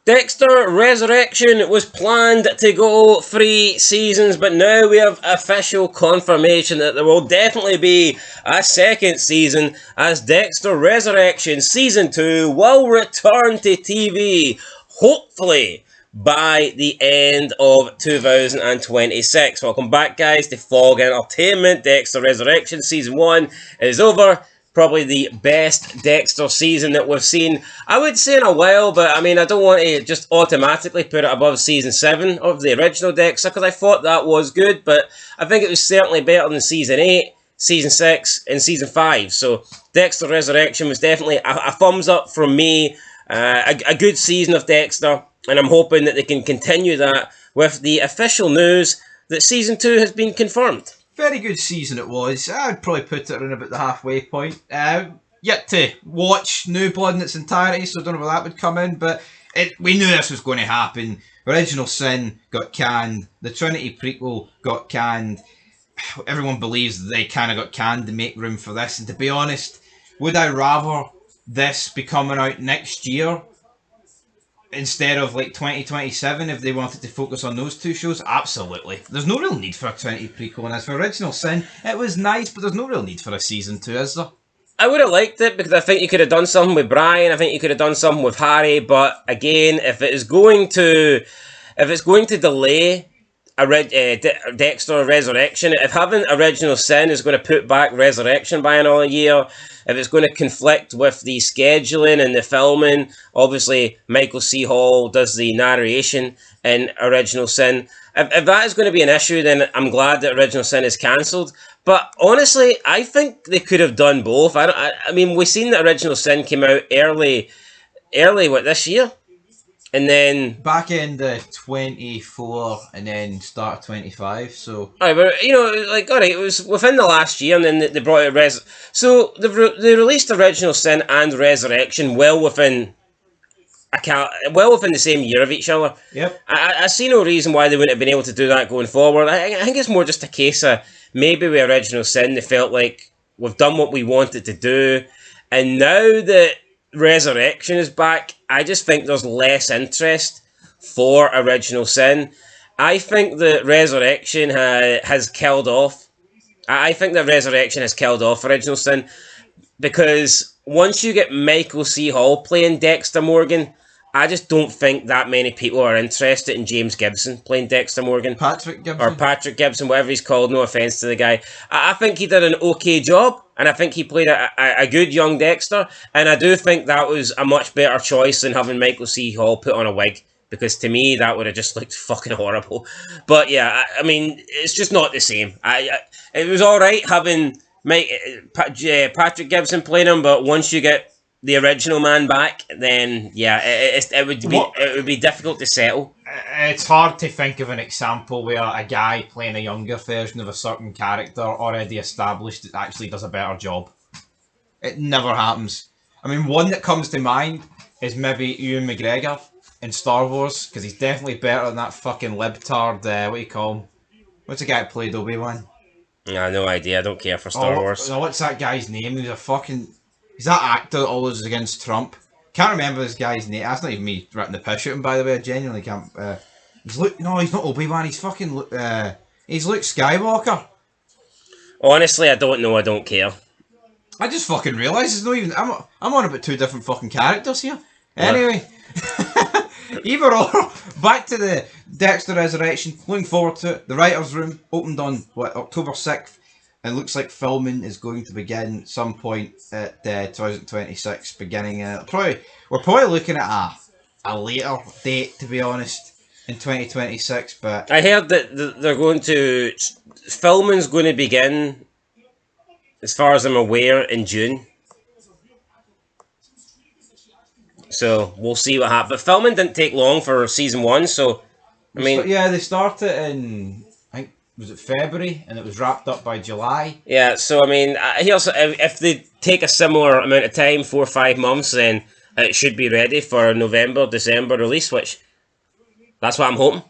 Dexter Resurrection was planned to go 3 seasons, but now we have official confirmation that there will definitely be a second season, as Dexter Resurrection Season 2 will return to TV, hopefully by the end of 2026. Welcome back, guys, to Fog Entertainment. Dexter Resurrection Season 1 is over. Probably the best Dexter season that we've seen, I would say, in a while, but I mean, I don't want to just automatically put it above Season 7 of the original Dexter, because I thought that was good, but I think it was certainly better than Season 8, Season 6, and Season 5, so Dexter Resurrection was definitely a thumbs up from me, a good season of Dexter, and I'm hoping that they can continue that with the official news that Season 2 has been confirmed. Very good season it was. I'd probably put it around about the halfway point. Yet to watch New Blood in its entirety, so I don't know where that would come in, but we knew this was going to happen. Original Sin got canned. The Trinity prequel got canned. Everyone believes they kind of got canned to make room for this, and to be honest, would I rather this be coming out next year instead of like 2027 if they wanted to focus on those two shows? Absolutely. There's no real need for a Trinity prequel, and as for Original Sin, it was nice, but there's no real need for a season 2, is there? I would have liked it, because I think you could have done something with Brian, I think you could have done something with Harry, but again, if it's going to delay Dexter Resurrection, if having Original Sin is going to put back Resurrection by another year, if it's going to conflict with the scheduling and the filming, obviously Michael C. Hall does the narration in Original Sin. If that is going to be an issue, then I'm glad that Original Sin is cancelled. But honestly, I think they could have done both. I mean, we've seen that Original Sin came out early, this year? And then back end 24 and then start of 25. So alright, but alright, it was within the last year, and then they brought out So they released Original Sin and Resurrection well within the same year of each other. Yep. I see no reason why they wouldn't have been able to do that going forward. I think it's more just a case of maybe with Original Sin they felt like we've done what we wanted to do, and now that Resurrection is back, I just think there's less interest for Original Sin. I think that Resurrection has killed off. I think that Resurrection has killed off Original Sin, because once you get Michael C. Hall playing Dexter Morgan, I just don't think that many people are interested in James Gibson playing Dexter Morgan. Patrick Gibson, whatever he's called, no offence to the guy. I think he did an okay job, and I think he played a good young Dexter, and I do think that was a much better choice than having Michael C. Hall put on a wig, because to me that would have just looked fucking horrible. But yeah, I mean, it's just not the same. It was alright having Patrick Gibson playing him, but once you get the original man back, then yeah, it would be difficult to settle. It's hard to think of an example where a guy playing a younger version of a certain character already established that actually does a better job. It never happens. I mean, one that comes to mind is maybe Ewan McGregor in Star Wars, because he's definitely better than that fucking libtard, what do you call him? What's the guy that played Obi-Wan? Nah, no idea, I don't care for Star Wars. What's that guy's name? He's that actor that always was against Trump. Can't remember this guy's name. That's not even me ripping the piss at him, by the way. I genuinely can't. He's not Obi-Wan. He's fucking. He's Luke Skywalker. Honestly, I don't know. I don't care. I just fucking realised it's not even. I'm on about two different fucking characters here. Anyway, either or. Back to the Dexter Resurrection. Looking forward to it. The writers' room opened on October 6th. And it looks like filming is going to begin some point at 2026, beginning. We're probably looking at a later date, to be honest, in 2026. But I heard that filming's going to begin, as far as I'm aware, in June. So we'll see what happens. But filming didn't take long for season 1, so I mean, yeah, they started in. Was it February, and it was wrapped up by July? Yeah, so I mean, if they take a similar amount of time, 4 or 5 months, then it should be ready for a November, December release, which, that's what I'm hoping.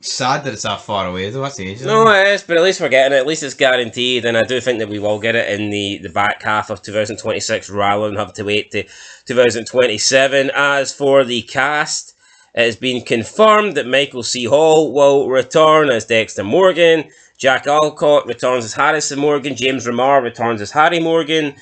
Sad that it's that far away, though. That's ages. No, it is, but at least we're getting it. At least it's guaranteed, and I do think that we will get it in the back half of 2026, rather than have to wait to 2027. As for the cast, It has been confirmed that Michael C. Hall will return as Dexter Morgan. Jack Alcott returns as Harrison Morgan. James Remar returns as Harry Morgan.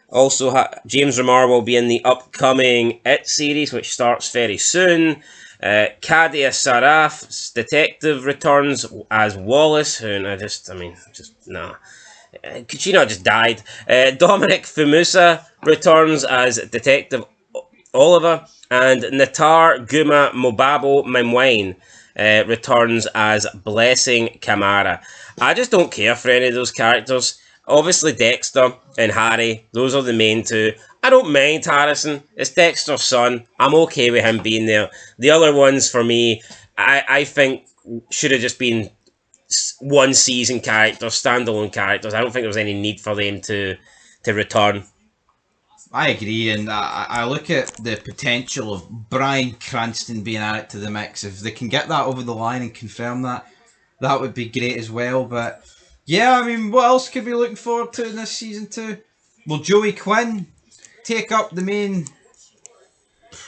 Also, James Remar will be in the upcoming It series, which starts very soon. Kadia Saraf's detective returns as Wallace, who nah. Could she not just died? Dominic Fumusa returns as Detective Oliver, and Natar Guma Mobabo Mimwain returns as Blessing Kamara. I just don't care for any of those characters. Obviously, Dexter and Harry, those are the main two. I don't mind Harrison. It's Dexter's son. I'm okay with him being there. The other ones, for me, I think should have just been one season characters, standalone characters. I don't think there was any need for them to return. I agree, and I look at the potential of Bryan Cranston being added to the mix. If they can get that over the line and confirm that, that would be great as well. But yeah, I mean, what else could we be looking forward to in this season 2? Will Joey Quinn take up the main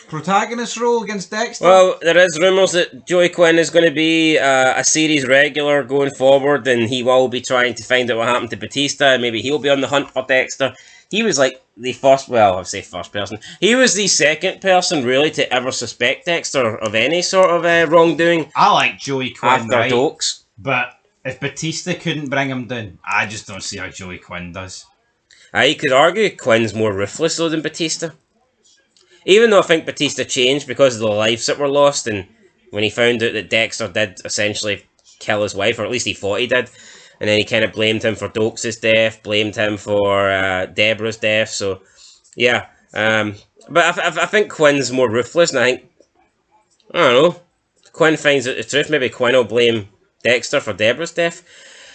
protagonist role against Dexter? Well, there is rumours that Joey Quinn is going to be a series regular going forward, and he will be trying to find out what happened to Batista, and maybe he'll be on the hunt for Dexter. He was like the first, well, I'd say first person. He was the second person really to ever suspect Dexter of any sort of wrongdoing. I like Joey Quinn, after right? Dokes. But if Batista couldn't bring him down, I just don't see how Joey Quinn does. You could argue Quinn's more ruthless though than Batista. Even though I think Batista changed because of the lives that were lost, and when he found out that Dexter did essentially kill his wife, or at least he thought he did, and then he kind of blamed him for Dokes' death, blamed him for Deborah's death, so yeah. But I think Quinn's more ruthless, and I don't know, Quinn finds out the truth. Maybe Quinn will blame Dexter for Deborah's death.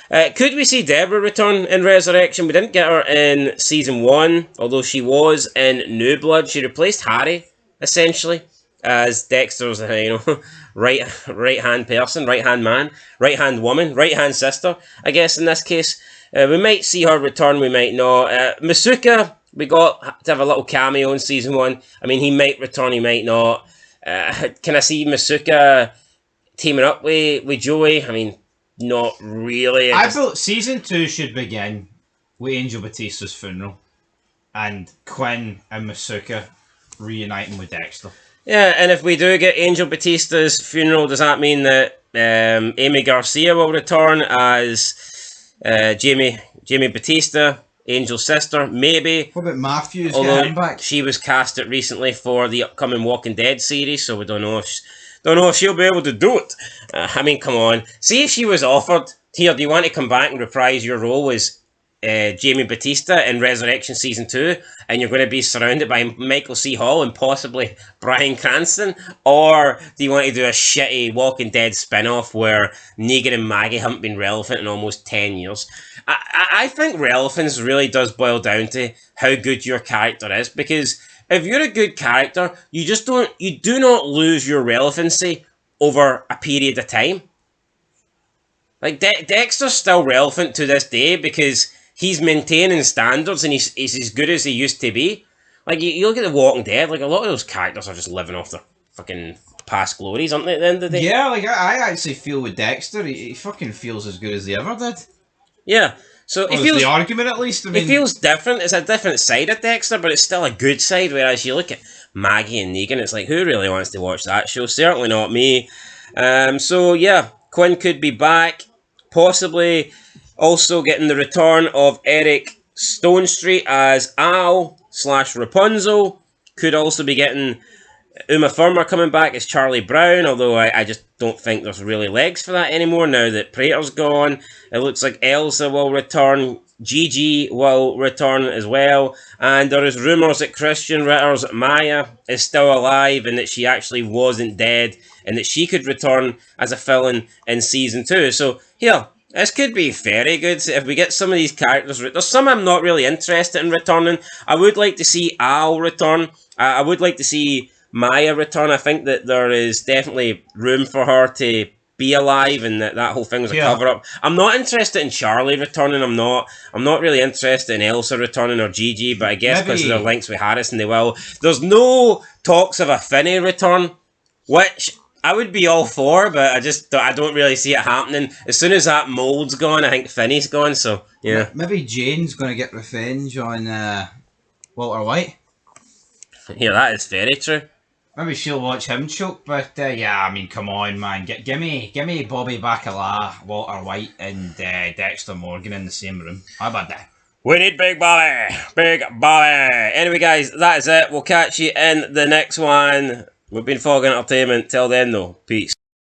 Could we see Deborah return in Resurrection? We didn't get her in Season 1, although she was in New Blood. She replaced Harry, essentially, as Dexter's right-hand person, right-hand man, right-hand woman, right-hand sister, I guess in this case. We might see her return, we might not. Masuka, we got to have a little cameo in Season 1. I mean, he might return, he might not. Can I see Masuka teaming up with Joey? I mean, not really. I felt Season 2 should begin with Angel Batista's funeral and Quinn and Masuka reuniting with Dexter. Yeah, and if we do get Angel Batista's funeral, does that mean that Amy Garcia will return as Jamie Batista, Angel's sister? Maybe. What about Matthews Although getting back? She was casted recently for the upcoming Walking Dead series, so we don't know if she'll be able to do it. I mean, come on. See if she was offered, here, do you want to come back and reprise your role as Jamie Batista in Resurrection Season 2, and you're going to be surrounded by Michael C. Hall and possibly Bryan Cranston? Or do you want to do a shitty Walking Dead spin-off where Negan and Maggie haven't been relevant in almost 10 years? I think relevance really does boil down to how good your character is, because if you're a good character, you do not lose your relevancy over a period of time. Like, Dexter's still relevant to this day because he's maintaining standards and he's as good as he used to be. Like, you look at The Walking Dead, like, a lot of those characters are just living off their fucking past glories, aren't they, at the end of the day? Yeah, like, I actually feel with Dexter, he fucking feels as good as he ever did. Yeah. So it feels, the argument, at least. I mean, it feels different. It's a different side of Dexter, but it's still a good side. Whereas you look at Maggie and Negan, it's like, who really wants to watch that show? Certainly not me. So yeah, Quinn could be back, possibly also getting the return of Eric Stonestreet as Al / Rapunzel. Could also be getting Uma Thurman coming back as Charlie Brown, although I just don't think there's really legs for that anymore now that Prater's gone. It looks like Elsa will return, Gigi will return as well, and there is rumours that Christian Ritter's Maya is still alive and that she actually wasn't dead and that she could return as a villain in Season 2. So, here, this could be very good if we get some of these characters. There's some I'm not really interested in returning. I would like to see Al return. I would like to see Maya return. I think that there is definitely room for her to be alive and that whole thing was a cover-up. I'm not interested in Charlie returning. I'm not really interested in Elsa returning or Gigi, but I guess because of their links with Harrison, they will. There's no talks of a Finney return. Which I would be all for, but I don't really see it happening. As soon as that mold's gone, I think Finney's gone. So yeah, Maybe Jane's going to get revenge on Walter White. yeah, that is very true. Maybe she'll watch him choke, but yeah, I mean, come on, man, give me Bobby Bacala, Walter White, and Dexter Morgan in the same room. How about that? We need Big Bobby! Big Bobby! Anyway, guys, that is it. We'll catch you in the next one. We've been Fog Entertainment. Till then, though, peace.